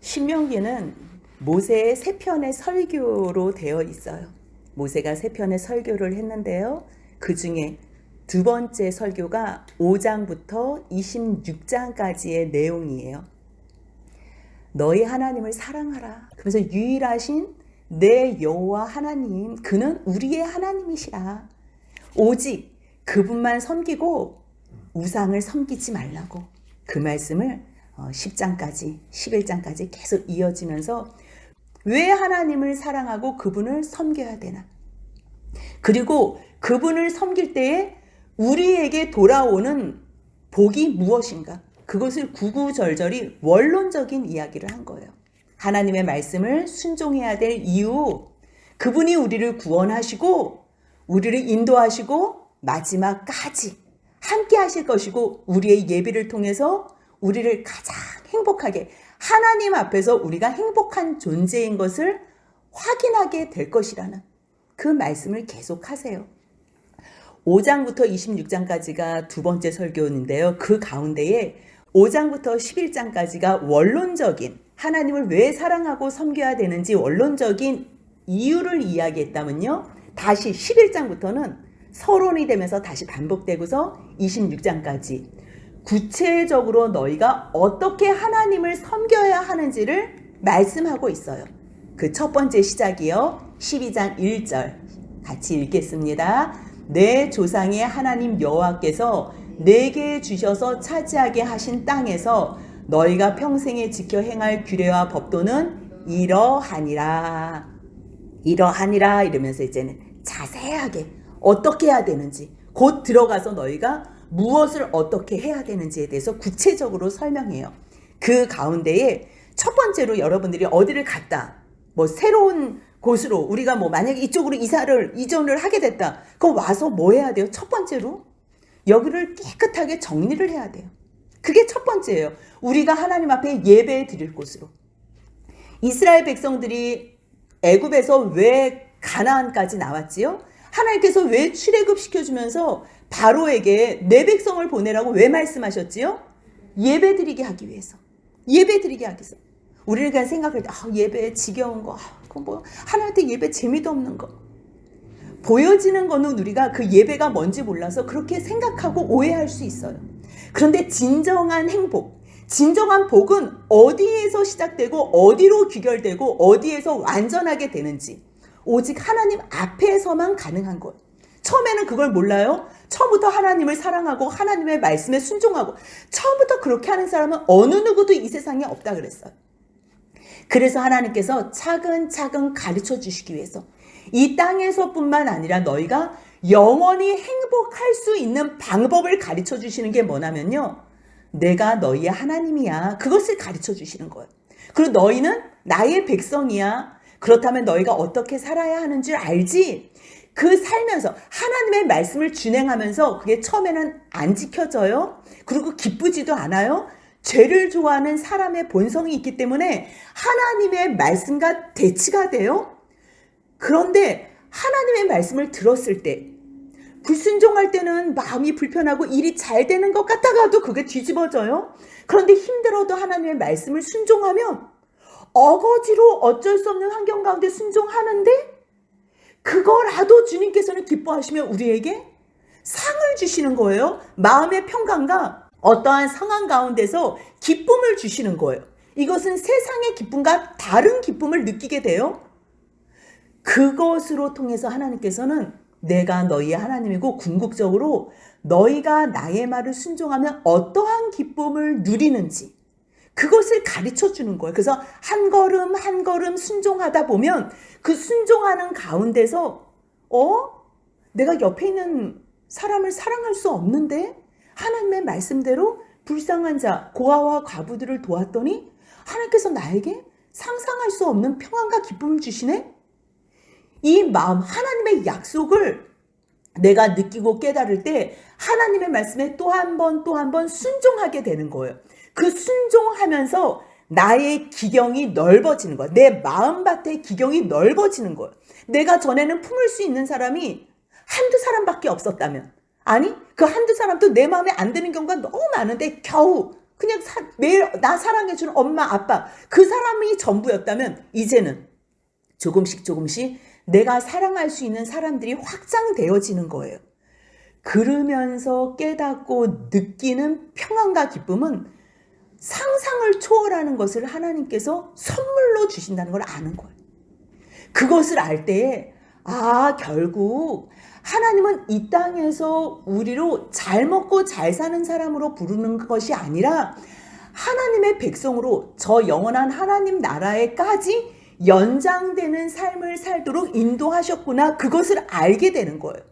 신명기는 모세의 세 편의 설교로 되어 있어요. 모세가 세 편의 설교를 했는데요. 그 중에 두 번째 설교가 5장부터 26장까지의 내용이에요. 너희 하나님을 사랑하라. 그래서 유일하신 내 여호와 하나님, 그는 우리의 하나님이시라. 오직 그분만 섬기고 우상을 섬기지 말라고. 그 말씀을 10장까지 11장까지 계속 이어지면서 왜 하나님을 사랑하고 그분을 섬겨야 되나, 그리고 그분을 섬길 때에 우리에게 돌아오는 복이 무엇인가, 그것을 구구절절히 원론적인 이야기를 한 거예요. 하나님의 말씀을 순종해야 될 이유, 그분이 우리를 구원하시고 우리를 인도하시고 마지막까지 함께 하실 것이고, 우리의 예비를 통해서 우리를 가장 행복하게, 하나님 앞에서 우리가 행복한 존재인 것을 확인하게 될 것이라는 그 말씀을 계속하세요. 5장부터 26장까지가 두 번째 설교인데요. 그 가운데에 5장부터 11장까지가 원론적인, 하나님을 왜 사랑하고 섬겨야 되는지 원론적인 이유를 이야기했다면요, 다시 11장부터는 서론이 되면서 다시 반복되고서 26장까지 구체적으로 너희가 어떻게 하나님을 섬겨야 하는지를 말씀하고 있어요. 그 첫 번째 시작이요, 12장 1절 같이 읽겠습니다. 내 조상의 하나님 여호와께서 내게 주셔서 차지하게 하신 땅에서 너희가 평생에 지켜 행할 규례와 법도는 이러하니라. 이러하니라 이러면서 이제는 자세하게 어떻게 해야 되는지, 곧 들어가서 너희가 무엇을 어떻게 해야 되는지에 대해서 구체적으로 설명해요. 그 가운데에 첫 번째로 여러분들이 어디를 갔다, 뭐 새로운 곳으로 우리가 뭐 만약에 이쪽으로 이전을 하게 됐다, 그럼 와서 뭐 해야 돼요? 첫 번째로 여기를 깨끗하게 정리를 해야 돼요. 그게 첫 번째예요. 우리가 하나님 앞에 예배 드릴 곳으로. 이스라엘 백성들이 애굽에서 왜 가나안까지 나왔지요? 하나님께서 왜 출애굽 시켜주면서 바로에게 내 백성을 보내라고 왜 말씀하셨지요? 예배 드리게 하기 위해서. 예배 드리게 하기 위해서. 우리는 그냥 생각할 때 예배 지겨운 거, 그건 뭐 하나님한테 예배 재미도 없는 거, 보여지는 거는 우리가 그 예배가 뭔지 몰라서 그렇게 생각하고 오해할 수 있어요. 그런데 진정한 행복, 진정한 복은 어디에서 시작되고 어디로 귀결되고 어디에서 완전하게 되는지 오직 하나님 앞에서만 가능한 것. 처음에는 그걸 몰라요. 처음부터 하나님을 사랑하고 하나님의 말씀에 순종하고 처음부터 그렇게 하는 사람은 어느 누구도 이 세상에 없다 그랬어요. 그래서 하나님께서 차근차근 가르쳐 주시기 위해서 이 땅에서뿐만 아니라 너희가 영원히 행복할 수 있는 방법을 가르쳐 주시는 게 뭐냐면요, 내가 너희의 하나님이야. 그것을 가르쳐 주시는 거예요. 그리고 너희는 나의 백성이야. 그렇다면 너희가 어떻게 살아야 하는 줄 알지? 그 살면서 하나님의 말씀을 준행하면서 그게 처음에는 안 지켜져요. 그리고 기쁘지도 않아요. 죄를 좋아하는 사람의 본성이 있기 때문에 하나님의 말씀과 대치가 돼요. 그런데 하나님의 말씀을 들었을 때, 불순종할 때는 마음이 불편하고 일이 잘 되는 것 같다가도 그게 뒤집어져요. 그런데 힘들어도 하나님의 말씀을 순종하면 어거지로 어쩔 수 없는 환경 가운데 순종하는데 그거라도 주님께서는 기뻐하시면 우리에게 상을 주시는 거예요. 마음의 평강과 어떠한 상황 가운데서 기쁨을 주시는 거예요. 이것은 세상의 기쁨과 다른 기쁨을 느끼게 돼요. 그것으로 통해서 하나님께서는 내가 너희의 하나님이고 궁극적으로 너희가 나의 말을 순종하면 어떠한 기쁨을 누리는지 그것을 가르쳐 주는 거예요. 그래서 한 걸음 한 걸음 순종하다 보면 그 순종하는 가운데서 내가 옆에 있는 사람을 사랑할 수 없는데 하나님의 말씀대로 불쌍한 자, 고아와 과부들을 도왔더니 하나님께서 나에게 상상할 수 없는 평안과 기쁨을 주시네? 이 마음, 하나님의 약속을 내가 느끼고 깨달을 때 하나님의 말씀에 또 한 번 순종하게 되는 거예요. 그 순종하면서 나의 기경이 넓어지는 거예요. 내 마음밭의 기경이 넓어지는 거예요. 내가 전에는 품을 수 있는 사람이 한두 사람밖에 없었다면, 아니 그 한두 사람도 내 마음에 안 드는 경우가 너무 많은데 겨우 그냥 매일 나 사랑해주는 엄마, 아빠, 그 사람이 전부였다면 이제는 조금씩 내가 사랑할 수 있는 사람들이 확장되어지는 거예요. 그러면서 깨닫고 느끼는 평안과 기쁨은 상상을 초월하는 것을 하나님께서 선물로 주신다는 걸 아는 거예요. 그것을 알 때에 결국 하나님은 이 땅에서 우리로 잘 먹고 잘 사는 사람으로 부르는 것이 아니라 하나님의 백성으로 저 영원한 하나님 나라에까지 연장되는 삶을 살도록 인도하셨구나. 그것을 알게 되는 거예요.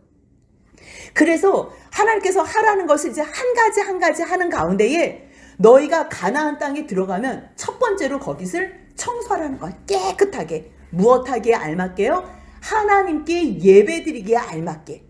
그래서 하나님께서 하라는 것을 이제 한 가지 하는 가운데에 너희가 가나안 땅에 들어가면 첫 번째로 거기를 청소하라는 거예요. 깨끗하게. 무엇하기에 알맞게요? 하나님께 예배드리기에 알맞게.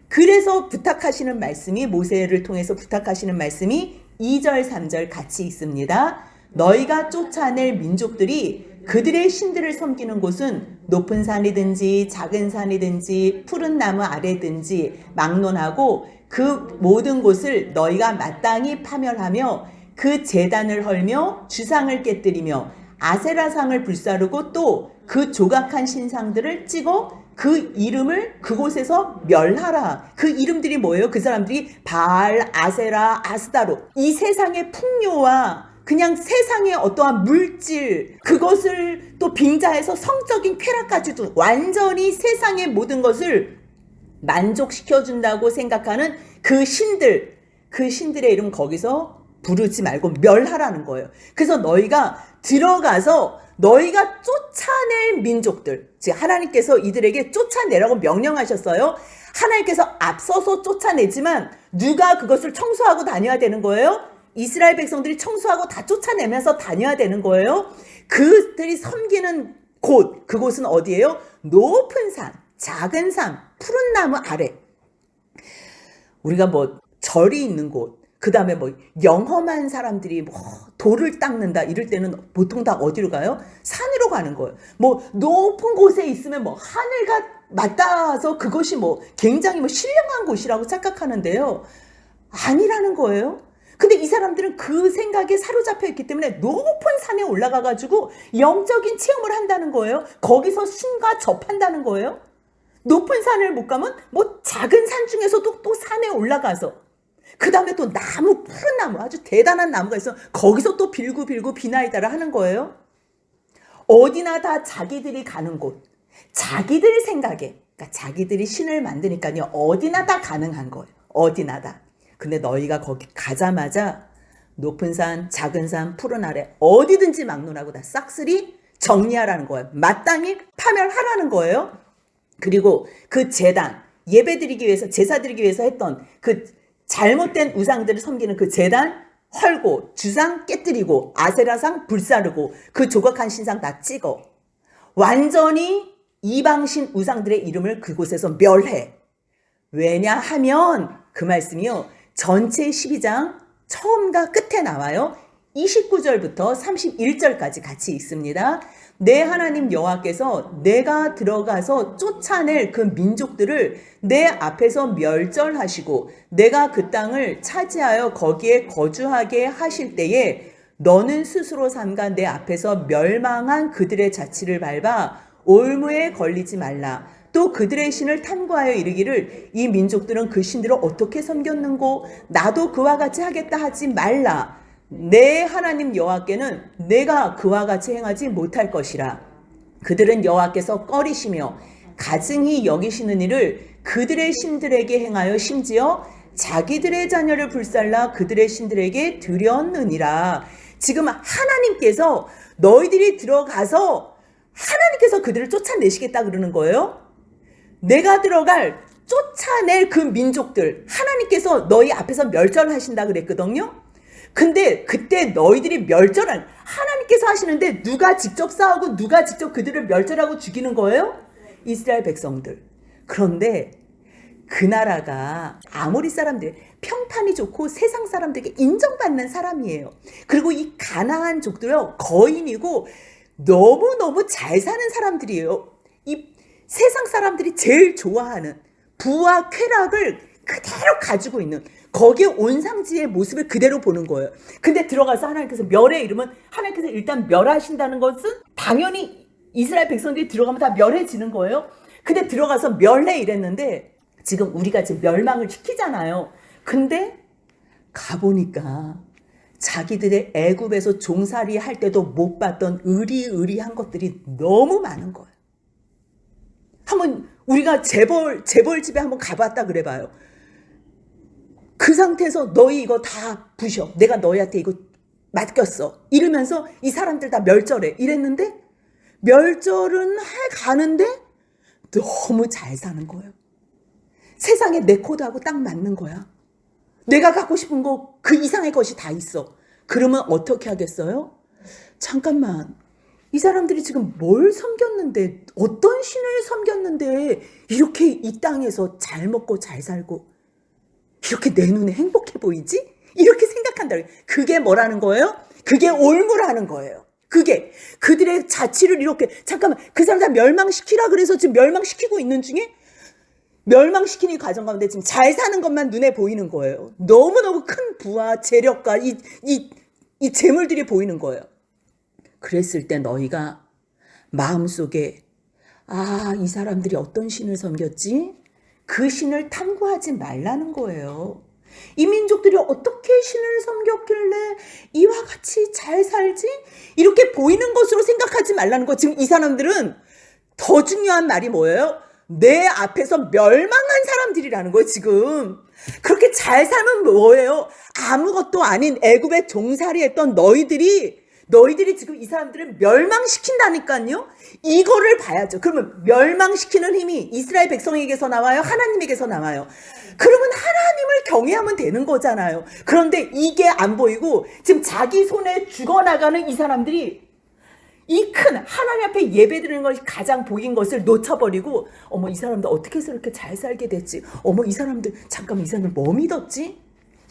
그래서 부탁하시는 말씀이, 모세를 통해서 부탁하시는 말씀이 2절 3절 같이 있습니다. 너희가 쫓아낼 민족들이 그들의 신들을 섬기는 곳은 높은 산이든지 작은 산이든지 푸른 나무 아래든지 막론하고 그 모든 곳을 너희가 마땅히 파멸하며 그 제단을 헐며 주상을 깨뜨리며 아세라상을 불사르고 또 그 조각한 신상들을 찍어 그 이름을 그곳에서 멸하라. 그 이름들이 뭐예요? 그 사람들이 바알, 아세라, 아스다로, 이 세상의 풍요와 그냥 세상의 어떠한 물질, 그것을 또 빙자해서 성적인 쾌락까지도 완전히 세상의 모든 것을 만족시켜준다고 생각하는 그 신들의 이름 거기서 부르지 말고 멸하라는 거예요. 그래서 너희가 들어가서 너희가 쫓아낼 민족들, 즉 하나님께서 이들에게 쫓아내라고 명령하셨어요. 하나님께서 앞서서 쫓아내지만 누가 그것을 청소하고 다녀야 되는 거예요? 이스라엘 백성들이 청소하고 다 쫓아내면서 다녀야 되는 거예요. 그들이 섬기는 곳, 그곳은 어디예요? 높은 산, 작은 산, 푸른 나무 아래. 우리가 뭐 절이 있는 곳, 그 다음에 뭐 영험한 사람들이 뭐 돌을 닦는다 이럴 때는 보통 다 어디로 가요? 산으로 가는 거예요. 뭐 높은 곳에 있으면 뭐 하늘과 맞닿아서 그것이 뭐 굉장히 뭐 신령한 곳이라고 착각하는데요. 아니라는 거예요. 근데 이 사람들은 그 생각에 사로잡혀 있기 때문에 높은 산에 올라가가지고 영적인 체험을 한다는 거예요. 거기서 신과 접한다는 거예요. 높은 산을 못 가면 뭐 작은 산 중에서도 또 산에 올라가서 그 다음에 또 나무, 푸른 나무, 아주 대단한 나무가 있어. 거기서 또 빌고 비나이다를 하는 거예요. 어디나 다 자기들이 가는 곳, 자기들 생각에, 그러니까 자기들이 신을 만드니까요. 어디나 다 가능한 거예요. 어디나 다. 근데 너희가 거기 가자마자 높은 산, 작은 산, 푸른 아래 어디든지 막론하고 다 싹쓸이 정리하라는 거예요. 마땅히 파멸하라는 거예요. 그리고 그 제단, 예배드리기 위해서, 제사드리기 위해서 했던 그 잘못된 우상들을 섬기는 그 제단 헐고 주상 깨뜨리고 아세라상 불사르고 그 조각한 신상 다 찍어. 완전히 이방신 우상들의 이름을 그곳에서 멸해. 왜냐하면 그 말씀이요. 전체 12장 처음과 끝에 나와요. 29절부터 31절까지 같이 있습니다. 내 하나님 여호와께서 내가 들어가서 쫓아낼 그 민족들을 내 앞에서 멸절하시고 내가 그 땅을 차지하여 거기에 거주하게 하실 때에 너는 스스로 삼가 내 앞에서 멸망한 그들의 자취를 밟아 올무에 걸리지 말라. 또 그들의 신을 탐구하여 이르기를 이 민족들은 그 신들을 어떻게 섬겼는고 나도 그와 같이 하겠다 하지 말라. 내 하나님 여호와께는 내가 그와 같이 행하지 못할 것이라. 그들은 여호와께서 꺼리시며 가증히 여기시는 일을 그들의 신들에게 행하여 심지어 자기들의 자녀를 불살라 그들의 신들에게 드렸느니라. 지금 하나님께서 너희들이 들어가서 하나님께서 그들을 쫓아내시겠다 그러는 거예요. 내가 쫓아낼 그 민족들 하나님께서 너희 앞에서 멸절하신다 그랬거든요. 근데 그때 너희들이 하나님께서 하시는데 누가 직접 싸우고 누가 직접 그들을 멸절하고 죽이는 거예요? 이스라엘 백성들. 그런데 그 나라가 아모리 사람들 평판이 좋고 세상 사람들에게 인정받는 사람이에요. 그리고 이 가나안 족들은 거인이고 너무너무 잘 사는 사람들이에요. 이 세상 사람들이 제일 좋아하는 부와 쾌락을 그대로 가지고 있는 거기에 온상지의 모습을 그대로 보는 거예요. 근데 들어가서 하나님께서 멸해 이러면 하나님께서 일단 멸하신다는 것은 당연히 이스라엘 백성들이 들어가면 다 멸해지는 거예요. 근데 들어가서 멸해 이랬는데 지금 우리가 지금 멸망을 시키잖아요. 근데 가보니까 자기들의 애굽에서 종살이 할 때도 못 봤던 의리의리한 것들이 너무 많은 거예요. 한번 우리가 재벌 집에 한번 가봤다 그래봐요. 그 상태에서 너희 이거 다 부셔. 내가 너희한테 이거 맡겼어. 이러면서 이 사람들 다 멸절해. 이랬는데 멸절은 해가는데 너무 잘 사는 거예요. 세상에 내 코드하고 딱 맞는 거야. 내가 갖고 싶은 거 그 이상의 것이 다 있어. 그러면 어떻게 하겠어요? 잠깐만. 이 사람들이 지금 뭘 섬겼는데, 어떤 신을 섬겼는데 이렇게 이 땅에서 잘 먹고 잘 살고 이렇게 내 눈에 행복해 보이지? 이렇게 생각한다. 그게 뭐라는 거예요? 그게 올무라는 거예요. 그게 그들의 자치를 이렇게 잠깐만 그 사람 다 멸망시키라 그래서 지금 멸망시키고 있는 중에 멸망시키는 과정 가운데 지금 잘 사는 것만 눈에 보이는 거예요. 너무너무 큰 부와 재력과 이 재물들이 보이는 거예요. 그랬을 때 너희가 마음속에 이 사람들이 어떤 신을 섬겼지? 그 신을 탐구하지 말라는 거예요. 이 민족들이 어떻게 신을 섬겼길래 이와 같이 잘 살지? 이렇게 보이는 것으로 생각하지 말라는 거. 지금 이 사람들은 더 중요한 말이 뭐예요? 내 앞에서 멸망한 사람들이라는 거예요. 지금 그렇게 잘 살면 뭐예요? 아무것도 아닌 애굽에 종살이 했던 너희들이 지금 이 사람들을 멸망시킨다니까요. 이거를 봐야죠. 그러면 멸망시키는 힘이 이스라엘 백성에게서 나와요? 하나님에게서 나와요? 그러면 하나님을 경외하면 되는 거잖아요. 그런데 이게 안 보이고 지금 자기 손에 죽어나가는 이 사람들이 이 큰 하나님 앞에 예배드리는 것이 가장 복인 것을 놓쳐버리고 어머 이 사람들 어떻게 해서 이렇게 잘 살게 됐지? 어머 이 사람들 잠깐만 이 사람들 뭐 믿었지?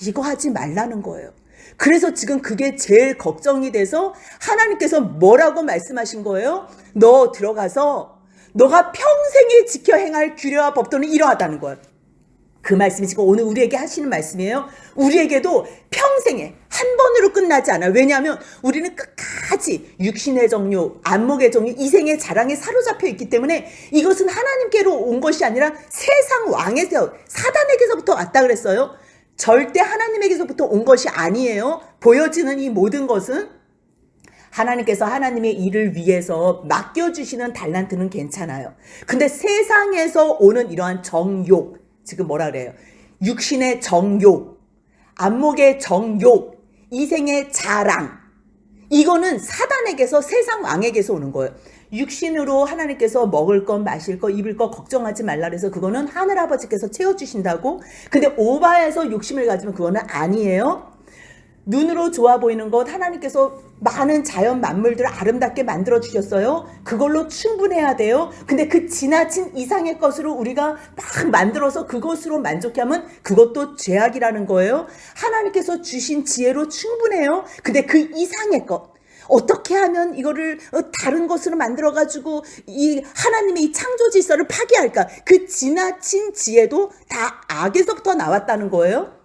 이거 하지 말라는 거예요. 그래서 지금 그게 제일 걱정이 돼서 하나님께서 뭐라고 말씀하신 거예요? 너 들어가서 너가 평생에 지켜 행할 규례와 법도는 이러하다는 거예요. 그 말씀이 지금 오늘 우리에게 하시는 말씀이에요. 우리에게도 평생에 한 번으로 끝나지 않아요. 왜냐하면 우리는 끝까지 육신의 정욕, 안목의 정욕, 이생의 자랑에 사로잡혀 있기 때문에 이것은 하나님께로 온 것이 아니라 세상 왕에서 사단에게서부터 왔다 그랬어요. 절대 하나님에게서부터 온 것이 아니에요. 보여지는 이 모든 것은 하나님께서 하나님의 일을 위해서 맡겨주시는 달란트는 괜찮아요. 근데 세상에서 오는 이러한 정욕, 지금 뭐라 그래요? 육신의 정욕, 안목의 정욕, 이생의 자랑, 이거는 사단에게서 세상 왕에게서 오는 거예요. 육신으로 하나님께서 먹을 것, 마실 것, 입을 것 걱정하지 말라 그래서 그거는 하늘아버지께서 채워주신다고. 근데 오바해서 욕심을 가지면 그거는 아니에요. 눈으로 좋아 보이는 것, 하나님께서 많은 자연 만물들을 아름답게 만들어 주셨어요. 그걸로 충분해야 돼요. 근데 그 지나친 이상의 것으로 우리가 막 만들어서 그것으로 만족하면 그것도 죄악이라는 거예요. 하나님께서 주신 지혜로 충분해요. 근데 그 이상의 것, 어떻게 하면 이거를 다른 것으로 만들어가지고 이 하나님의 이 창조 질서를 파괴할까? 그 지나친 지혜도 다 악에서부터 나왔다는 거예요.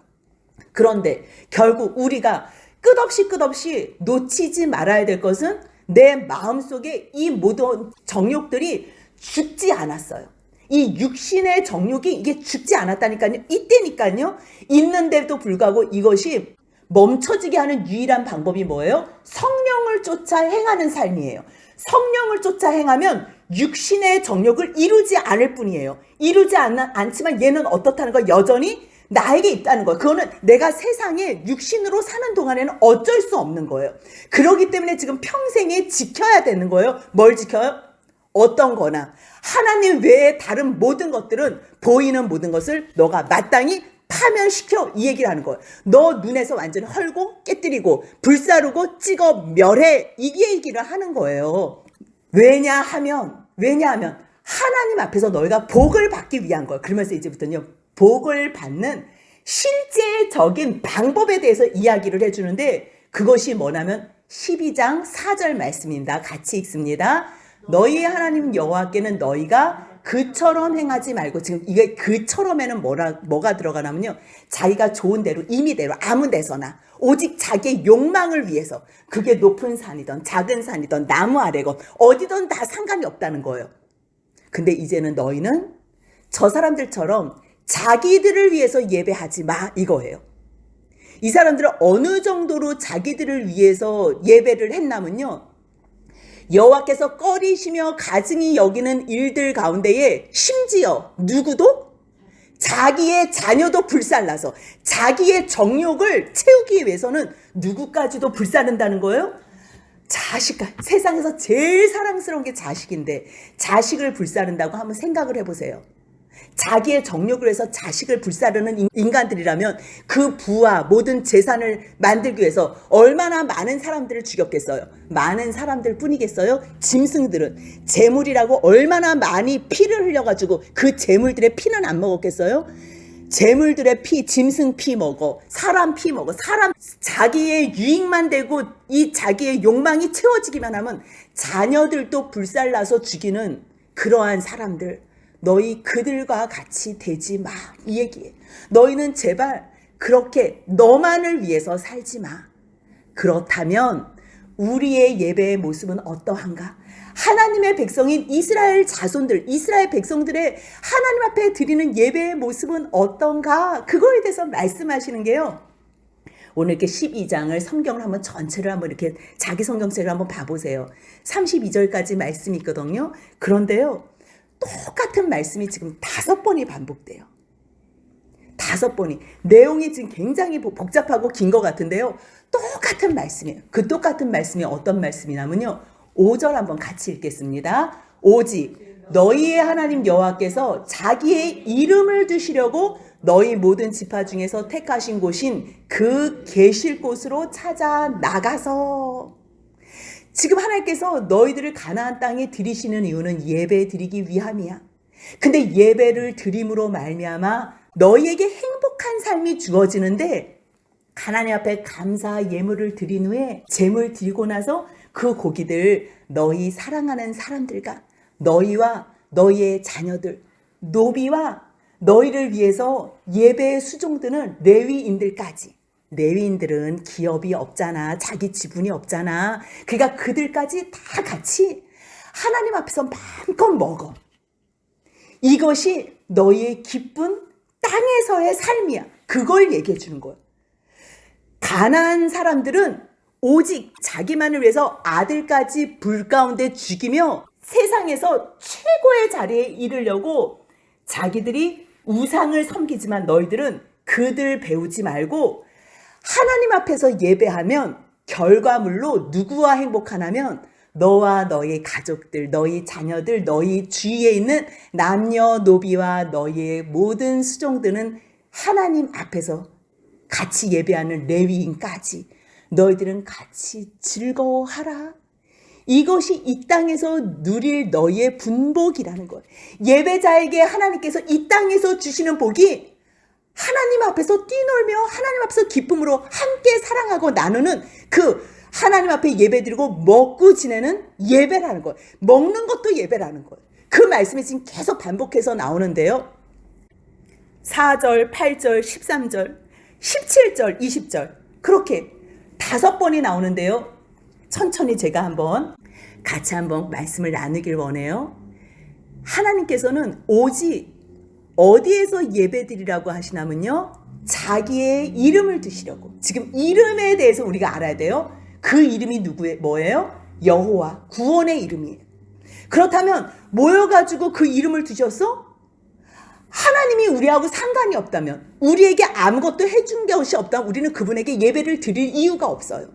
그런데 결국 우리가 끝없이 놓치지 말아야 될 것은 내 마음속에 이 모든 정욕들이 죽지 않았어요. 이 육신의 정욕이 이게 죽지 않았다니까요. 이때니까요. 있는데도 불구하고 이것이 멈춰지게 하는 유일한 방법이 뭐예요? 성령을 쫓아 행하는 삶이에요. 성령을 쫓아 행하면 육신의 정욕을 이루지 않을 뿐이에요. 이루지 않지만 얘는 어떻다는 거 여전히 나에게 있다는 거예요. 그거는 내가 세상에 육신으로 사는 동안에는 어쩔 수 없는 거예요. 그렇기 때문에 지금 평생에 지켜야 되는 거예요. 뭘 지켜요? 어떤 거나 하나님 외에 다른 모든 것들은 보이는 모든 것을 너가 마땅히 파멸시켜, 이 얘기를 하는 거예요. 너 눈에서 완전히 헐고 깨뜨리고 불사르고 찍어 멸해, 이 얘기를 하는 거예요. 왜냐하면 하나님 앞에서 너희가 복을 받기 위한 거예요. 그러면서 이제부터는요, 복을 받는 실제적인 방법에 대해서 이야기를 해주는데, 그것이 뭐냐면 12장 4절 말씀입니다. 같이 읽습니다. 너희 하나님 여호와께는 너희가 그처럼 행하지 말고, 지금 이게 그처럼에는 뭐가 들어가냐면요, 자기가 좋은 대로, 임의대로, 아무 데서나 오직 자기의 욕망을 위해서, 그게 높은 산이든 작은 산이든 나무 아래건 어디든 다 상관이 없다는 거예요. 근데 이제는 너희는 저 사람들처럼 자기들을 위해서 예배하지 마, 이거예요. 이 사람들은 어느 정도로 자기들을 위해서 예배를 했냐면요, 여호와께서 꺼리시며 가증히 여기는 일들 가운데에 심지어 누구도 자기의 자녀도 불살라서 자기의 정욕을 채우기 위해서는 누구까지도 불사른다는 거예요. 세상에서 제일 사랑스러운 게 자식인데 자식을 불사른다고 한번 생각을 해보세요. 자기의 정욕을 해서 자식을 불사르는 인간들이라면 그 부와 모든 재산을 만들기 위해서 얼마나 많은 사람들을 죽였겠어요. 많은 사람들 뿐이겠어요. 짐승들은 재물이라고 얼마나 많이 피를 흘려가지고 그 재물들의 피는 안 먹었겠어요. 재물들의 피, 짐승 피 먹어, 사람 피 먹어. 사람 자기의 유익만 되고 이 자기의 욕망이 채워지기만 하면 자녀들도 불살라서 죽이는 그러한 사람들, 너희 그들과 같이 되지 마, 이 얘기예요. 너희는 제발 그렇게 너만을 위해서 살지 마. 그렇다면 우리의 예배의 모습은 어떠한가? 하나님의 백성인 이스라엘 자손들, 이스라엘 백성들의 하나님 앞에 드리는 예배의 모습은 어떤가? 그거에 대해서 말씀하시는 게요, 오늘 이렇게 12장을 성경을 한번 전체를 한번 이렇게 자기 성경책을 한번 봐보세요. 32절까지 말씀이 있거든요. 그런데요, 똑같은 말씀이 지금 5번이 반복돼요. 5번이. 내용이 지금 굉장히 복잡하고 긴 것 같은데요, 똑같은 말씀이에요. 그 똑같은 말씀이 어떤 말씀이냐면요, 5절 한번 같이 읽겠습니다. 오직 너희의 하나님 여호와께서 자기의 이름을 두시려고 너희 모든 지파 중에서 택하신 곳인 그 계실 곳으로 찾아 나가서, 지금 하나님께서 너희들을 가나안 땅에 들이시는 이유는 예배 드리기 위함이야. 근데 예배를 드림으로 말미암아 너희에게 행복한 삶이 주어지는데, 하나님 앞에 감사 예물을 드린 후에 제물 드리고 나서 그 고기들 너희 사랑하는 사람들과 너희와 너희의 자녀들, 노비와 너희를 위해서 예배에 수종드는 레위인들까지. 레위인들은 기업이 없잖아. 자기 지분이 없잖아. 그러니까 그들까지 다 같이 하나님 앞에서 마음껏 먹어. 이것이 너희의 기쁜 땅에서의 삶이야. 그걸 얘기해 주는 거예요. 가나안 사람들은 오직 자기만을 위해서 아들까지 불 가운데 죽이며 세상에서 최고의 자리에 이르려고 자기들이 우상을 섬기지만, 너희들은 그들 배우지 말고 하나님 앞에서 예배하면 결과물로 누구와 행복하냐면 너와 너희 가족들, 너희 자녀들, 너희 주위에 있는 남녀 노비와 너희의 모든 수종들은 하나님 앞에서 같이 예배하는 레위인까지 너희들은 같이 즐거워하라. 이것이 이 땅에서 누릴 너희의 분복이라는 거예요. 예배자에게 하나님께서 이 땅에서 주시는 복이 하나님 앞에서 뛰놀며 하나님 앞에서 기쁨으로 함께 사랑하고 나누는 그 하나님 앞에 예배드리고 먹고 지내는 예배라는 거예요. 먹는 것도 예배라는 거예요. 그 말씀이 지금 계속 반복해서 나오는데요. 4절, 8절, 13절, 17절, 20절 그렇게 5번이 나오는데요. 천천히 제가 한번 같이 한번 말씀을 나누길 원해요. 하나님께서는 오직 어디에서 예배드리라고 하시냐면요, 자기의 이름을 두시려고. 지금 이름에 대해서 우리가 알아야 돼요. 그 이름이 뭐예요? 여호와, 구원의 이름이에요. 그렇다면 모여가지고 그 이름을 두셨어? 하나님이 우리하고 상관이 없다면, 우리에게 아무것도 해준 것이 없다면 우리는 그분에게 예배를 드릴 이유가 없어요.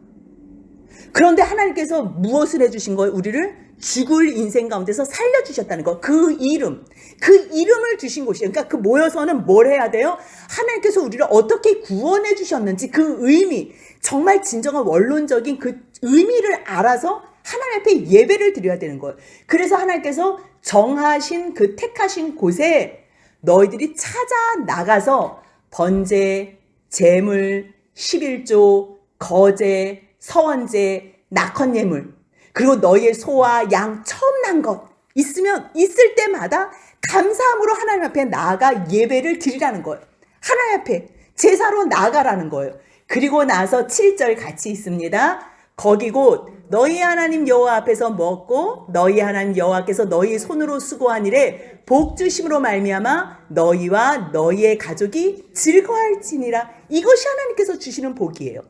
그런데 하나님께서 무엇을 해주신 거예요? 우리를 죽을 인생 가운데서 살려주셨다는 거. 그 이름을 주신 곳이에요. 그러니까 그 모여서는 뭘 해야 돼요? 하나님께서 우리를 어떻게 구원해 주셨는지 그 의미, 정말 진정한 원론적인 그 의미를 알아서 하나님 앞에 예배를 드려야 되는 거예요. 그래서 하나님께서 정하신 그 택하신 곳에 너희들이 찾아 나가서 번제, 제물, 11조, 거제, 서원제, 낙헌예물, 그리고 너희의 소와 양 처음 난 것, 있을 때마다 감사함으로 하나님 앞에 나아가 예배를 드리라는 거예요. 하나님 앞에 제사로 나아가라는 거예요. 그리고 나서 7절 같이 있습니다. 거기 곧 너희 하나님 여호와 앞에서 먹고 너희 하나님 여호와께서 너희 손으로 수고한 일에 복 주심으로 말미암아 너희와 너희의 가족이 즐거워할지니라. 이것이 하나님께서 주시는 복이에요.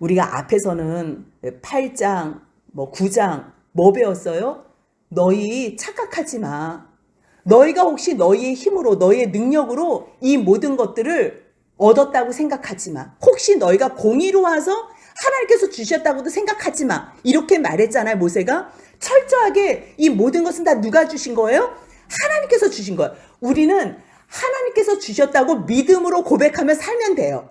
우리가 앞에서는 8장 9장 뭐 배웠어요? 너희 착각하지 마. 너희가 혹시 너희의 힘으로 너희의 능력으로 이 모든 것들을 얻었다고 생각하지 마. 혹시 너희가 공의로 와서 하나님께서 주셨다고도 생각하지 마. 이렇게 말했잖아요. 모세가 철저하게 이 모든 것은 다 누가 주신 거예요? 하나님께서 주신 거예요. 우리는 하나님께서 주셨다고 믿음으로 고백하며 살면 돼요.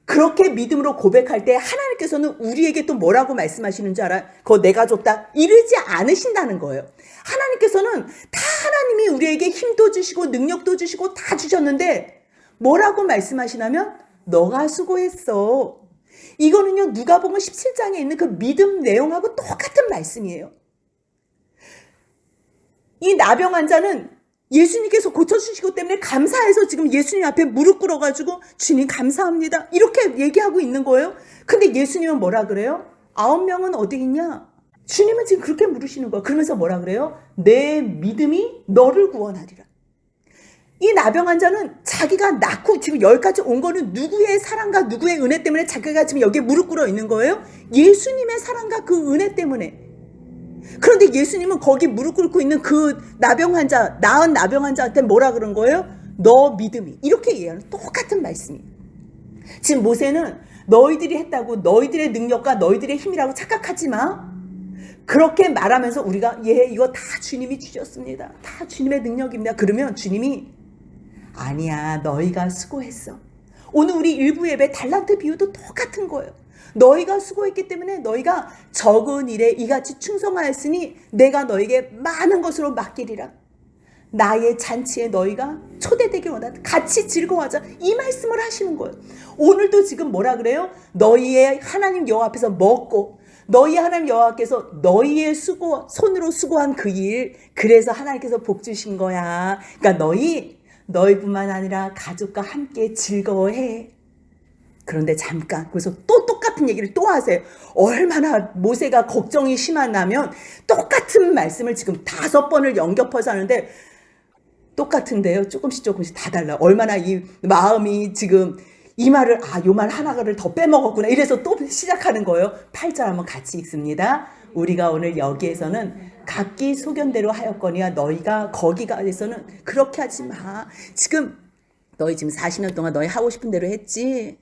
그렇게 믿음으로 고백할 때 하나님께서는 우리에게 또 뭐라고 말씀하시는 줄 알아요? 그거 내가 줬다 이러지 않으신다는 거예요. 하나님께서는 다 하나님이 우리에게 힘도 주시고 능력도 주시고 다 주셨는데 뭐라고 말씀하시냐면 너가 수고했어. 이거는요 누가복음 17장에 있는 그 믿음 내용하고 똑같은 말씀이에요. 이 나병 환자는 예수님께서 고쳐주시고 때문에 감사해서 지금 예수님 앞에 무릎 꿇어가지고 주님 감사합니다 이렇게 얘기하고 있는 거예요. 근데 예수님은 뭐라 그래요? 9명은 어디 있냐? 주님은 지금 그렇게 물으시는 거예요. 그러면서 뭐라 그래요? 내 믿음이 너를 구원하리라. 이 나병 환자는 자기가 낳고 지금 여기까지 온 거는 누구의 사랑과 누구의 은혜 때문에 자기가 지금 여기에 무릎 꿇어 있는 거예요? 예수님의 사랑과 그 은혜 때문에. 그런데 예수님은 거기 무릎 꿇고 있는 그 나병 환자, 나은 나병 환자한테 뭐라 그런 거예요? 너 믿음이. 이렇게 얘기하는 똑같은 말씀이에요. 지금 모세는 너희들이 했다고 너희들의 능력과 너희들의 힘이라고 착각하지 마. 그렇게 말하면서 우리가 이거 다 주님이 주셨습니다. 다 주님의 능력입니다. 그러면 주님이 아니야 너희가 수고했어. 오늘 우리 일부 예배 달란트 비유도 똑같은 거예요. 너희가 수고했기 때문에 너희가 적은 일에 이같이 충성하였으니 내가 너에게 많은 것으로 맡기리라. 나의 잔치에 너희가 초대되길 원한다. 같이 즐거워하자. 이 말씀을 하시는 거예요. 오늘도 지금 뭐라 그래요? 너희의 하나님 여호와 앞에서 먹고 너희 하나님 여호와께서 너희의 손으로 수고한 그 일, 그래서 하나님께서 복 주신 거야. 그러니까 너희뿐만 아니라 가족과 함께 즐거워해. 그런데 잠깐 그래서 또 똑같은 얘기를 또 하세요. 얼마나 모세가 걱정이 심하냐면 똑같은 말씀을 지금 5번을 연결해서 하는데 똑같은데요. 조금씩 다 달라요. 얼마나 이 마음이 지금 이 말을 요 말 하나를 더 빼먹었구나 이래서 또 시작하는 거예요. 8절 한번 같이 읽습니다. 우리가 오늘 여기에서는 각기 소견대로 하였거니와 너희가 거기가에서는 그렇게 하지 마. 너희 지금 40년 동안 너희 하고 싶은 대로 했지.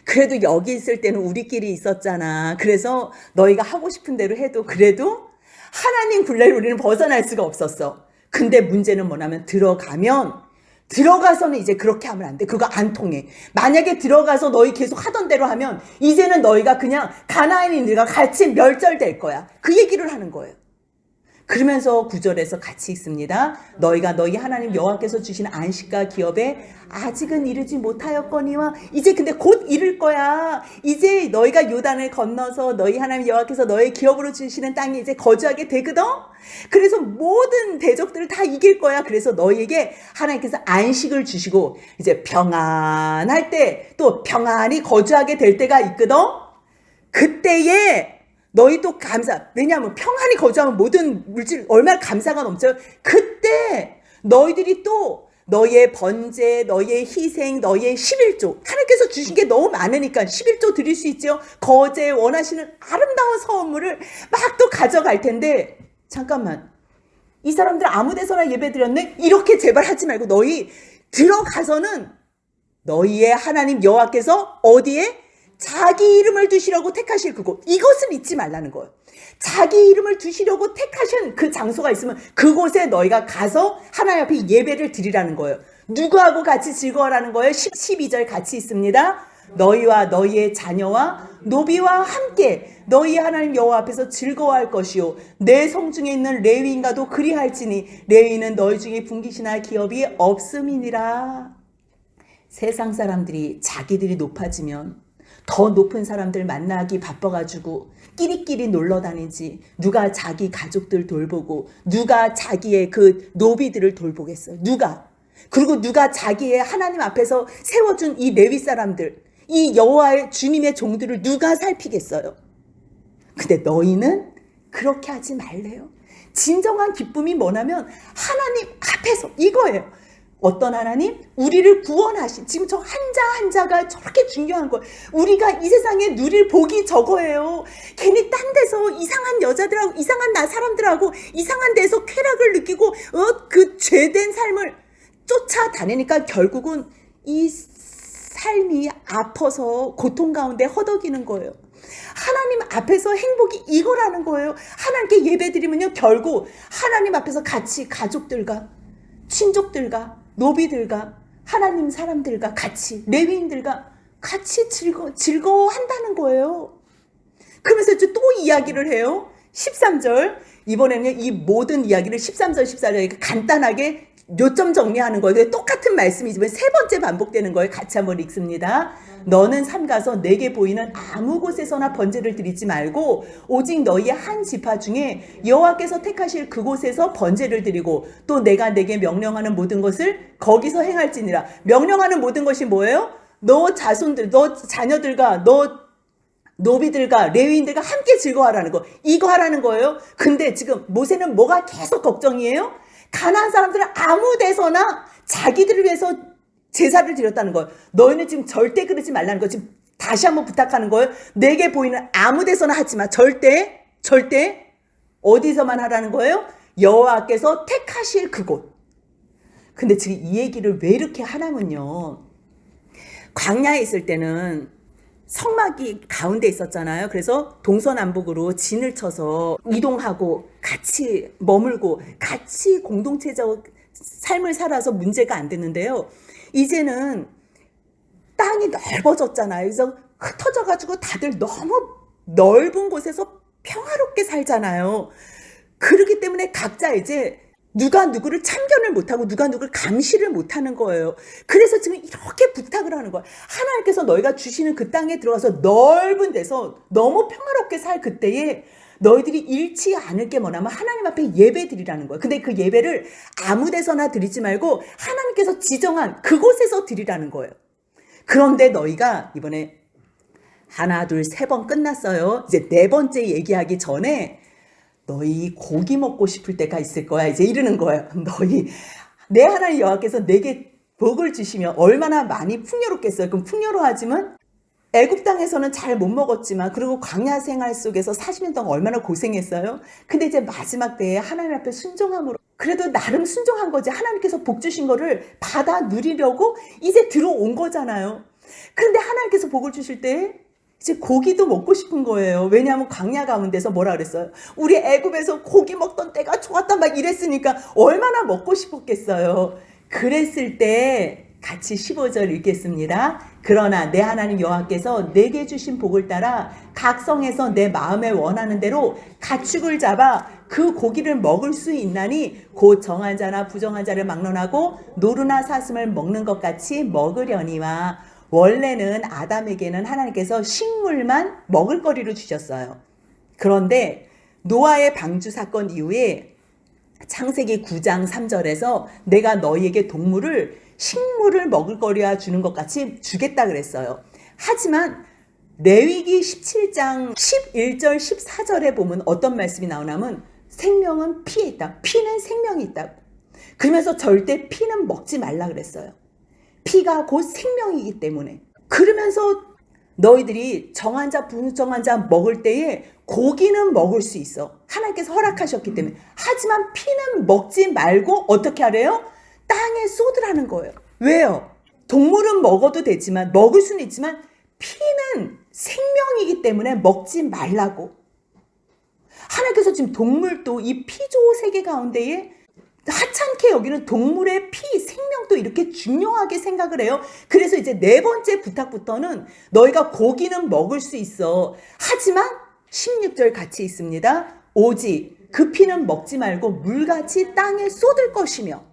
그래도 여기 있을 때는 우리끼리 있었잖아. 그래서 너희가 하고 싶은 대로 해도 그래도 하나님 굴레를 우리는 벗어날 수가 없었어. 근데 문제는 뭐냐면 들어가서는 이제 그렇게 하면 안 돼. 그거 안 통해. 만약에 들어가서 너희 계속 하던 대로 하면 이제는 너희가 그냥 가나안인들과 같이 멸절될 거야. 그 얘기를 하는 거예요. 그러면서 9절에서 같이 읽습니다. 너희가 너희 하나님 여호와께서 주신 안식과 기업에 아직은 이르지 못하였거니와 이제 근데 곧 이를 거야. 이제 너희가 요단을 건너서 너희 하나님 여호와께서 너희 기업으로 주시는 땅에 이제 거주하게 되거든. 그래서 모든 대적들을 다 이길 거야. 그래서 너희에게 하나님께서 안식을 주시고 이제 평안할 때 또 평안히 거주하게 될 때가 있거든. 그때에 너희 또 왜냐하면 평안히 거주하면 모든 물질 얼마나 감사가 넘쳐요. 그때 너희들이 또 너희의 번제, 너희의 희생, 너희의 11조 하나님께서 주신 게 너무 많으니까 11조 드릴 수 있죠. 거제 원하시는 아름다운 선물을 막 또 가져갈 텐데 잠깐만 이 사람들 아무 데서나 예배 드렸네? 이렇게 제발 하지 말고 너희 들어가서는 너희의 하나님 여호와께서 어디에? 자기 이름을 두시려고 택하실 그곳. 이것을 잊지 말라는 거예요. 자기 이름을 두시려고 택하신 그 장소가 있으면 그곳에 너희가 가서 하나님 앞에 예배를 드리라는 거예요. 누구하고 같이 즐거워라는 거예요? 12절 같이 있습니다. 너희와 너희의 자녀와 노비와 함께 너희 하나님 여호와 앞에서 즐거워할 것이요 내 성중에 있는 레위인과도 그리할지니 레위는 너희 중에 분깃이나 기업이 없음이니라. 세상 사람들이 자기들이 높아지면 더 높은 사람들 만나기 바빠가지고 끼리끼리 놀러 다니지 누가 자기 가족들 돌보고 누가 자기의 그 노비들을 돌보겠어요. 누가? 그리고 누가 자기의 하나님 앞에서 세워준 이 레위 사람들, 이 여호와의 주님의 종들을 누가 살피겠어요? 근데 너희는 그렇게 하지 말래요. 진정한 기쁨이 뭐냐면 하나님 앞에서 이거예요. 어떤 하나님? 우리를 구원하신, 지금 저 한자 한자가 저렇게 중요한 거예요. 우리가 이 세상에 누릴 복이 저거예요. 괜히 딴 데서 이상한 여자들하고 이상한 사람들하고 이상한 데서 쾌락을 느끼고 그 죄된 삶을 쫓아다니니까 결국은 이 삶이 아파서 고통 가운데 허덕이는 거예요. 하나님 앞에서 행복이 이거라는 거예요. 하나님께 예배드리면요, 결국 하나님 앞에서 같이 가족들과 친족들과 노비들과 하나님 사람들과 같이 레위인들과 같이 즐거워한다는 거예요. 그러면서 또 이야기를 해요. 13절 이번에는 이 모든 이야기를 13절 14절에 간단하게 요점 정리하는 거예요. 똑같은 말씀이지만 세 번째 반복되는 거예요. 같이 한번 읽습니다. 너는 삼가서 내게 보이는 아무 곳에서나 번제를 드리지 말고 오직 너희의 한 지파 중에 여호와께서 택하실 그곳에서 번제를 드리고 또 내가 내게 명령하는 모든 것을 거기서 행할지니라. 명령하는 모든 것이 뭐예요? 너 자손들, 너 자녀들과 너 노비들과 레위인들과 함께 즐거워하라는 거. 이거 하라는 거예요. 근데 지금 모세는 뭐가 계속 걱정이에요? 가나안 사람들은 아무 데서나 자기들을 위해서 제사를 드렸다는 거예요. 너희는 지금 절대 그러지 말라는 거. 지금 다시 한번 부탁하는 거예요. 내게 보이는 아무 데서나 하지 마. 절대 어디서만 하라는 거예요? 여호와께서 택하실 그곳. 근데 지금 이 얘기를 왜 이렇게 하냐면요, 광야에 있을 때는 성막이 가운데 있었잖아요. 그래서 동서남북으로 진을 쳐서 이동하고 같이 머물고 같이 공동체적 삶을 살아서 문제가 안 됐는데요. 이제는 땅이 넓어졌잖아요. 그래서 흩어져가지고 다들 너무 넓은 곳에서 평화롭게 살잖아요. 그렇기 때문에 각자 이제 누가 누구를 참견을 못하고 누가 누구를 감시를 못하는 거예요. 그래서 지금 이렇게 부탁을 하는 거예요. 하나님께서 너희가 주시는 그 땅에 들어가서 넓은 데서 너무 평화롭게 살 그때에 너희들이 잃지 않을 게 뭐냐면 하나님 앞에 예배 드리라는 거예요. 근데 그 예배를 아무 데서나 드리지 말고 하나님께서 지정한 그곳에서 드리라는 거예요. 그런데 너희가 이번에 하나 둘 세 번 끝났어요. 이제 네 번째 얘기하기 전에 너희 고기 먹고 싶을 때가 있을 거야. 이제 이러는 거예요. 너희 내 하나님 여호와께서 내게 복을 주시면 얼마나 많이 풍요롭겠어요. 그럼 풍요로하지만 애굽 땅에서는 잘 못 먹었지만 그리고 광야 생활 속에서 40년 동안 얼마나 고생했어요. 근데 이제 마지막 때에 하나님 앞에 순종함으로 그래도 나름 순종한 거지. 하나님께서 복 주신 거를 받아 누리려고 이제 들어온 거잖아요. 그런데 하나님께서 복을 주실 때 이제 고기도 먹고 싶은 거예요. 왜냐하면 광야 가운데서 뭐라 그랬어요? 우리 애굽에서 고기 먹던 때가 좋았다 막 이랬으니까 얼마나 먹고 싶었겠어요. 그랬을 때 같이 15절 읽겠습니다. 그러나 내 하나님 여호와께서 내게 주신 복을 따라 각 성에서 내 마음에 원하는 대로 가축을 잡아 그 고기를 먹을 수 있나니 곧 정한 자나 부정한 자를 막론하고 노루나 사슴을 먹는 것 같이 먹으려니와. 원래는 아담에게는 하나님께서 식물만 먹을거리로 주셨어요. 그런데 노아의 방주 사건 이후에 창세기 9장 3절에서 내가 너희에게 동물을 식물을 먹을거리와 주는 것 같이 주겠다 그랬어요. 하지만 레위기 17장 11절 14절에 보면 어떤 말씀이 나오냐면 생명은 피에 있다. 피는 생명이 있다. 그러면서 절대 피는 먹지 말라 그랬어요. 피가 곧 생명이기 때문에. 그러면서 너희들이 정한 자 부정한 자 먹을 때에 고기는 먹을 수 있어. 하나님께서 허락하셨기 때문에. 하지만 피는 먹지 말고 어떻게 하래요? 땅에 쏟으라는 거예요. 왜요? 동물은 먹어도 되지만 먹을 수는 있지만 피는 생명이기 때문에 먹지 말라고. 하나님께서 지금 동물도 이 피조 세계 가운데에 하찮게 여기는 동물의 피, 생명도 이렇게 중요하게 생각을 해요. 그래서 이제 네 번째 부탁부터는 너희가 고기는 먹을 수 있어. 하지만 16절 같이 있습니다. 오직 그 피는 먹지 말고 물같이 땅에 쏟을 것이며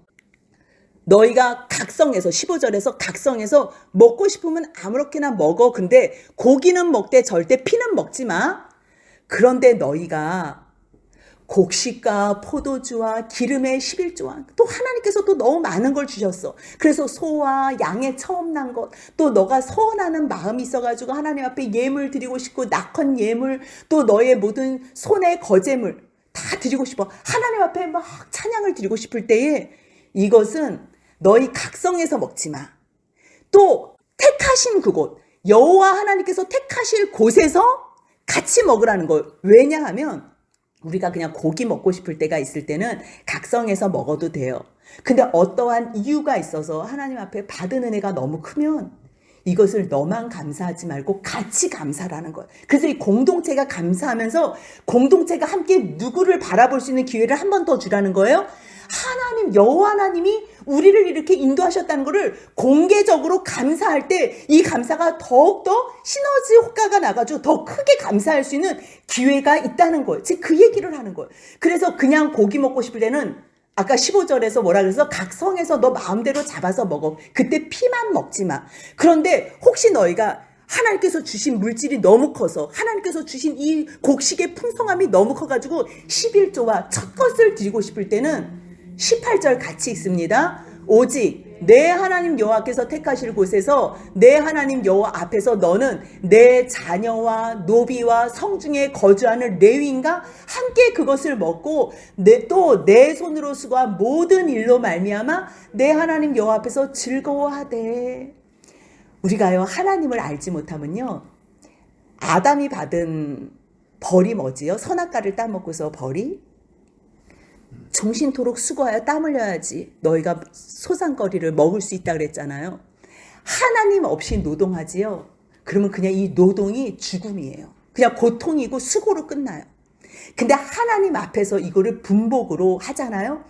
너희가 각성해서 15절에서 각성해서 먹고 싶으면 아무렇게나 먹어. 근데 고기는 먹되 절대 피는 먹지 마. 그런데 너희가 곡식과 포도주와 기름의 11조와 또 하나님께서 또 너무 많은 걸 주셨어. 그래서 소와 양의 처음 난 것, 또 너가 서운하는 마음이 있어가지고 하나님 앞에 예물 드리고 싶고 낙헌 예물, 또 너의 모든 손의 거제물 다 드리고 싶어. 하나님 앞에 막 찬양을 드리고 싶을 때에 이것은 너희 각성해서 먹지 마. 또 택하신 그곳, 여호와 하나님께서 택하실 곳에서 같이 먹으라는 거예요. 왜냐하면 우리가 그냥 고기 먹고 싶을 때가 있을 때는 각성해서 먹어도 돼요. 근데 어떠한 이유가 있어서 하나님 앞에 받은 은혜가 너무 크면 이것을 너만 감사하지 말고 같이 감사라는 거예요. 그래서 이 공동체가 감사하면서 공동체가 함께 누구를 바라볼 수 있는 기회를 한 번 더 주라는 거예요. 하나님, 여호와 하나님이 우리를 이렇게 인도하셨다는 것을 공개적으로 감사할 때 이 감사가 더욱더 시너지 효과가 나가지고 더 크게 감사할 수 있는 기회가 있다는 거예요. 지금 그 얘기를 하는 거예요. 그래서 그냥 고기 먹고 싶을 때는 아까 15절에서 뭐라 그래서 각성해서 너 마음대로 잡아서 먹어. 그때 피만 먹지 마. 그런데 혹시 너희가 하나님께서 주신 물질이 너무 커서 하나님께서 주신 이 곡식의 풍성함이 너무 커가지고 11조와 첫 것을 드리고 싶을 때는 18절 같이 있습니다. 오직 내 하나님 여호와께서 택하실 곳에서 내 하나님 여호와 앞에서 너는 내 자녀와 노비와 성중에 거주하는 레위인과 함께 그것을 먹고 또 내 손으로 수고한 모든 일로 말미암아 내 하나님 여호와 앞에서 즐거워하되. 우리가요 하나님을 알지 못하면요 아담이 받은 벌이 뭐지요? 선악과를 따먹고서 벌이 종신토록 수고하여 땀 흘려야지 너희가 소산거리를 먹을 수 있다 그랬잖아요. 하나님 없이 노동하지요. 그러면 그냥 이 노동이 죽음이에요. 그냥 고통이고 수고로 끝나요. 근데 하나님 앞에서 이거를 분복으로 하잖아요.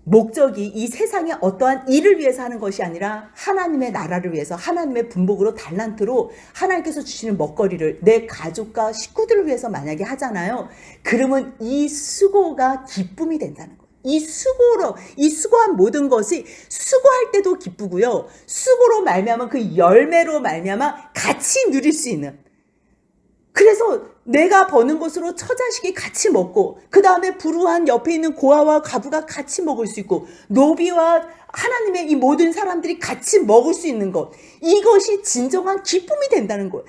목적이 이 세상에 어떠한 일을 위해서 하는 것이 아니라 하나님의 나라를 위해서 하나님의 분복으로 달란트로 하나님께서 주시는 먹거리를 내 가족과 식구들을 위해서 만약에 하잖아요. 그러면 이 수고가 기쁨이 된다는 거예요. 이 수고한 모든 것이 수고할 때도 기쁘고요. 수고로 말미암아 그 열매로 말미암아 같이 누릴 수 있는. 그래서 내가 버는 것으로 처자식이 같이 먹고 그 다음에 불우한 옆에 있는 고아와 과부가 같이 먹을 수 있고 노비와 하나님의 이 모든 사람들이 같이 먹을 수 있는 것, 이것이 진정한 기쁨이 된다는 거예요.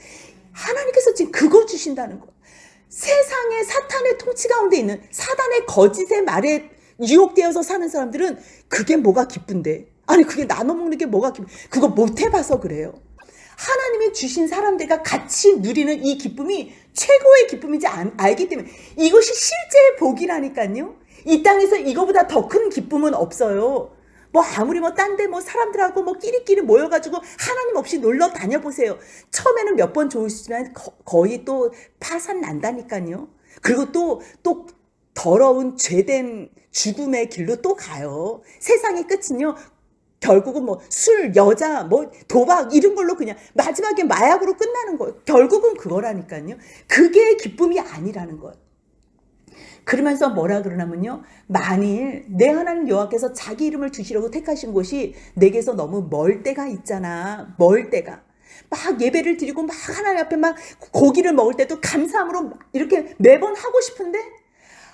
하나님께서 지금 그거 주신다는 거예요. 세상의 사탄의 통치 가운데 있는 사단의 거짓의 말에 유혹되어서 사는 사람들은 그게 뭐가 기쁜데, 아니 그게 나눠 먹는 게 뭐가 기쁜데, 그거 못 해봐서 그래요. 하나님이 주신 사람들과 같이 누리는 이 기쁨이 최고의 기쁨인지 알기 때문에 이것이 실제의 복이라니까요. 이 땅에서 이거보다 더 큰 기쁨은 없어요. 뭐 아무리 뭐 딴 데 뭐 사람들하고 뭐 끼리끼리 모여가지고 하나님 없이 놀러 다녀보세요. 처음에는 몇 번 좋으시지만 거의 또 파산 난다니까요. 그리고 또 더러운 죄된 죽음의 길로 또 가요. 세상의 끝은요. 결국은 뭐 술, 여자, 뭐 도박 이런 걸로 그냥 마지막에 마약으로 끝나는 거예요. 결국은 그거라니까요. 그게 기쁨이 아니라는 거예요. 그러면서 뭐라 그러냐면요. 만일 내 하나님 여호와께서 자기 이름을 주시려고 택하신 곳이 내게서 너무 멀 때가 있잖아. 멀 때가. 막 예배를 드리고 막 하나님 앞에 막 고기를 먹을 때도 감사함으로 이렇게 매번 하고 싶은데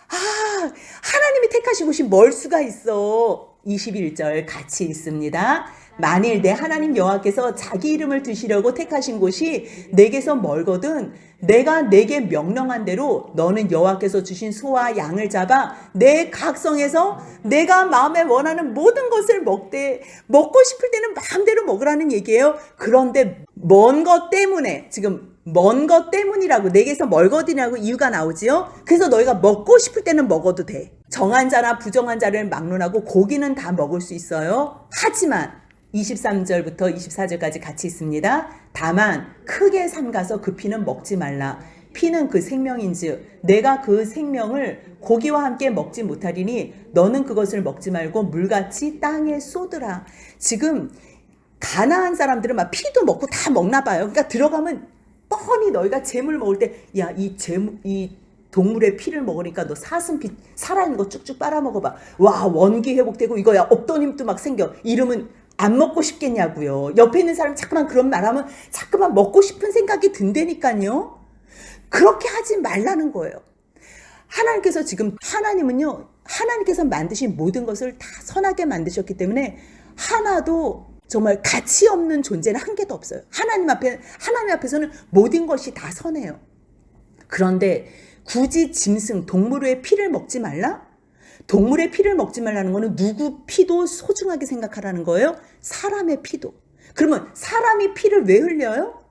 하나님이 택하신 곳이 멀 수가 있어. 21절 같이 있습니다. 만일 내 하나님 여호와께서 자기 이름을 두시려고 택하신 곳이 내게서 멀거든 내가 내게 명령한 대로 너는 여호와께서 주신 소와 양을 잡아 내 각성에서 내가 마음에 원하는 모든 것을 먹되 먹고 싶을 때는 마음대로 먹으라는 얘기예요. 그런데 먼 것 때문에 지금 먼 것 때문이라고 내게서 멀거든이라고 이유가 나오지요. 그래서 너희가 먹고 싶을 때는 먹어도 돼. 정한 자나 부정한 자를 막론하고 고기는 다 먹을 수 있어요. 하지만 23절부터 24절까지 같이 있습니다. 다만 크게 삼가서 그 피는 먹지 말라. 피는 그 생명인즉 내가 그 생명을 고기와 함께 먹지 못하리니 너는 그것을 먹지 말고 물같이 땅에 쏟으라. 지금 가나안 사람들은 막 피도 먹고 다 먹나 봐요. 그러니까 들어가면 뻔히 너희가 재물 먹을 때 야, 이 동물의 피를 먹으니까 너 사슴피 살아있는 거 쭉쭉 빨아먹어봐. 와, 원기 회복되고 이거야. 없던 힘도 막 생겨. 이러면 안 먹고 싶겠냐고요. 옆에 있는 사람이 자꾸만 그런 말하면 자꾸만 먹고 싶은 생각이 든다니까요. 그렇게 하지 말라는 거예요. 하나님께서 지금, 하나님은요, 하나님께서 만드신 모든 것을 다 선하게 만드셨기 때문에 하나도 정말 가치 없는 존재는 한 개도 없어요. 하나님 앞에서는 모든 것이 다 선해요. 그런데 굳이 짐승, 동물의 피를 먹지 말라? 동물의 피를 먹지 말라는 거는 누구 피도 소중하게 생각하라는 거예요. 사람의 피도. 그러면 사람이 피를 왜 흘려요?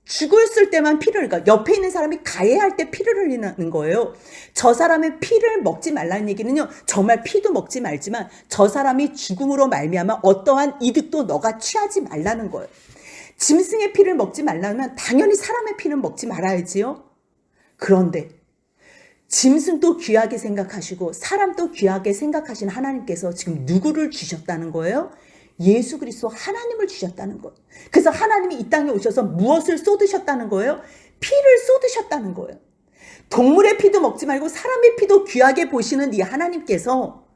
죽었을 때만 피를, 그러니까 옆에 있는 사람이 가해할 때 피를 흘리는 거예요. 저 사람의 피를 먹지 말라는 얘기는요, 정말 피도 먹지 말지만 저 사람이 죽음으로 말미암아 어떠한 이득도 너가 취하지 말라는 거예요. 짐승의 피를 먹지 말라면 당연히 사람의 피는 먹지 말아야지요. 그런데 짐승도 귀하게 생각하시고 사람도 귀하게 생각하신 하나님께서 지금 누구를 주셨다는 거예요? 예수 그리스도 하나님을 주셨다는 거예요. 그래서 하나님이 이 땅에 오셔서 무엇을 쏟으셨다는 거예요? 피를 쏟으셨다는 거예요. 동물의 피도 먹지 말고 사람의 피도 귀하게 보시는 이 하나님께서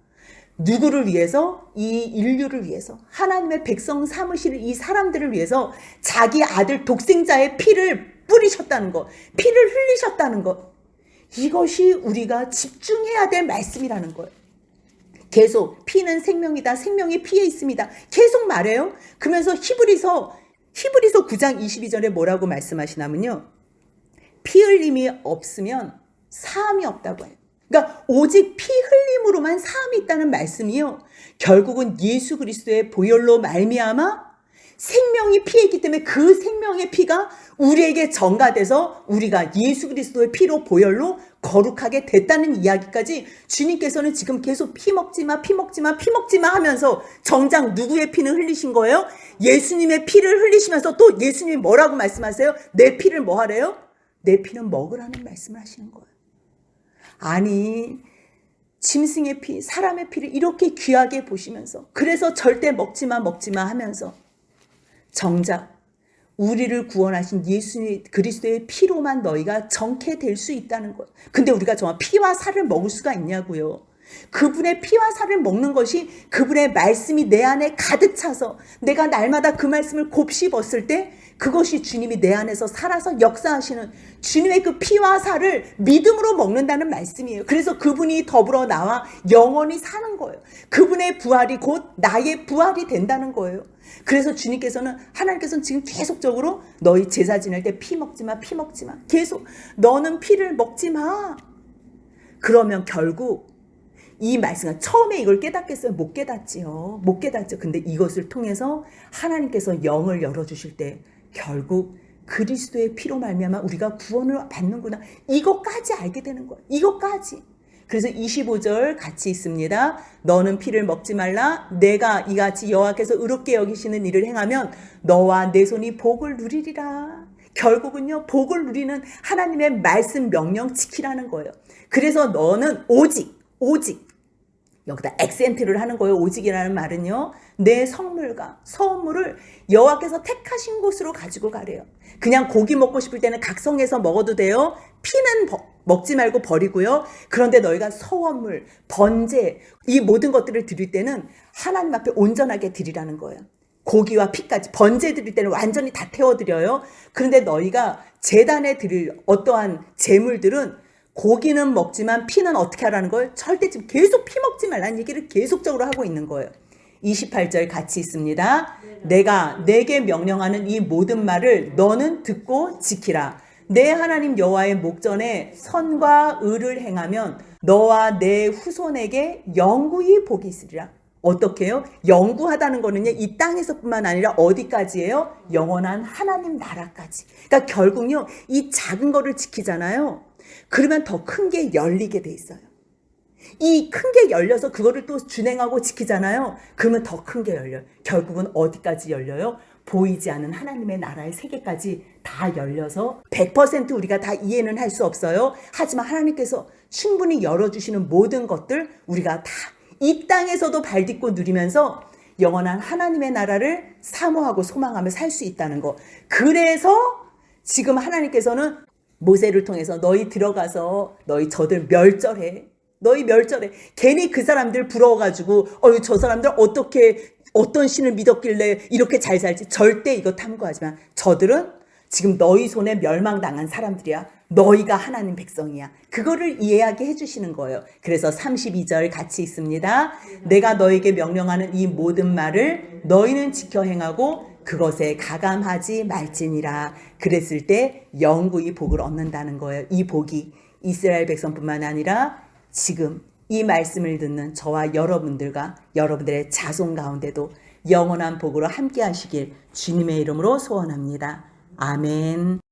누구를 위해서? 이 인류를 위해서, 하나님의 백성 삼으시는 이 사람들을 위해서 자기 아들 독생자의 피를 뿌리셨다는 것, 피를 흘리셨다는 것, 이것이 우리가 집중해야 될 말씀이라는 거예요. 계속 피는 생명이다, 생명이 피에 있습니다, 계속 말해요. 그러면서 히브리서 9장 22절에 뭐라고 말씀하시냐면요, 피 흘림이 없으면 사함이 없다고 해요. 그러니까 오직 피 흘림으로만 사함이 있다는 말씀이요, 결국은 예수 그리스도의 보혈로 말미암아 생명이 피에 있기 때문에 그 생명의 피가 우리에게 전가돼서 우리가 예수 그리스도의 피로, 보혈로 거룩하게 됐다는 이야기까지 주님께서는 지금 계속 피 먹지 마, 피 먹지 마, 피 먹지 마 하면서 정작 누구의 피는 흘리신 거예요? 예수님의 피를 흘리시면서 또 예수님이 뭐라고 말씀하세요? 내 피를 뭐 하래요? 내 피는 먹으라는 말씀을 하시는 거예요. 아니, 짐승의 피, 사람의 피를 이렇게 귀하게 보시면서, 그래서 절대 먹지 마 하면서 정작 우리를 구원하신 예수 그리스도의 피로만 너희가 정케 될 수 있다는 것. 근데 우리가 정말 피와 살을 먹을 수가 있냐고요. 그분의 피와 살을 먹는 것이 그분의 말씀이 내 안에 가득 차서 내가 날마다 그 말씀을 곱씹었을 때 그것이 주님이 내 안에서 살아서 역사하시는 주님의 그 피와 살을 믿음으로 먹는다는 말씀이에요. 그래서 그분이 더불어 나와 영원히 사는 거예요. 그분의 부활이 곧 나의 부활이 된다는 거예요. 그래서 주님께서는, 하나님께서는 지금 계속적으로 너희 제사 지낼 때 피 먹지 마, 피 먹지 마, 계속 너는 피를 먹지 마. 그러면 결국 이 말씀은, 처음에 이걸 깨닫겠어요? 못 깨닫지요. 못 깨닫죠. 근데 이것을 통해서 하나님께서 영을 열어주실 때 결국 그리스도의 피로 말미암아 우리가 구원을 받는구나, 이것까지 알게 되는 거예요. 이것까지. 그래서 25절 같이 있습니다. 너는 피를 먹지 말라. 내가 이같이 여호와께서 의롭게 여기시는 일을 행하면 너와 내 손이 복을 누리리라. 결국은요, 복을 누리는 하나님의 말씀 명령 지키라는 거예요. 그래서 너는 오직 여기다 액센트를 하는 거예요. 오직이라는 말은요, 내 성물과 서원물을 여호와께서 택하신 곳으로 가지고 가래요. 그냥 고기 먹고 싶을 때는 각성해서 먹어도 돼요. 피는 먹지 말고 버리고요. 그런데 너희가 서원물, 번제, 이 모든 것들을 드릴 때는 하나님 앞에 온전하게 드리라는 거예요. 고기와 피까지. 번제 드릴 때는 완전히 다 태워드려요. 그런데 너희가 제단에 드릴 어떠한 제물들은 고기는 먹지만 피는 어떻게 하라는 거예요? 절대 지금 계속 피 먹지 말라는 얘기를 계속적으로 하고 있는 거예요. 28절 같이 있습니다. 내가 내게 명령하는 이 모든 말을 너는 듣고 지키라. 내 하나님 여호와의 목전에 선과 의를 행하면 너와 내 후손에게 영구히 복이 있으리라. 어떻게 해요? 영구하다는 거는요, 이 땅에서뿐만 아니라 어디까지예요? 영원한 하나님 나라까지. 그러니까 결국요, 이 작은 거를 지키잖아요. 그러면 더 큰 게 열리게 돼 있어요. 이 큰 게 열려서 그거를 또 준행하고 지키잖아요. 그러면 더 큰 게 열려요. 결국은 어디까지 열려요? 보이지 않는 하나님의 나라의 세계까지 다 열려서 100% 우리가 다 이해는 할 수 없어요. 하지만 하나님께서 충분히 열어주시는 모든 것들 우리가 다 이 땅에서도 발딛고 누리면서 영원한 하나님의 나라를 사모하고 소망하며 살 수 있다는 거. 그래서 지금 하나님께서는 모세를 통해서 너희 들어가서 너희 저들 멸절해. 너희 멸절해. 괜히 그 사람들 부러워가지고 저 사람들 어떤 신을 믿었길래 이렇게 잘 살지. 절대 이거 탐구하지 마. 저들은 지금 너희 손에 멸망당한 사람들이야. 너희가 하나님 백성이야. 그거를 이해하게 해주시는 거예요. 그래서 32절 같이 있습니다. 내가 너에게 명령하는 이 모든 말을 너희는 지켜 행하고 그것에 가감하지 말지니라. 그랬을 때 영구히 복을 얻는다는 거예요. 이 복이 이스라엘 백성뿐만 아니라 지금 이 말씀을 듣는 저와 여러분들과 여러분들의 자손 가운데도 영원한 복으로 함께 하시길 주님의 이름으로 소원합니다. 아멘.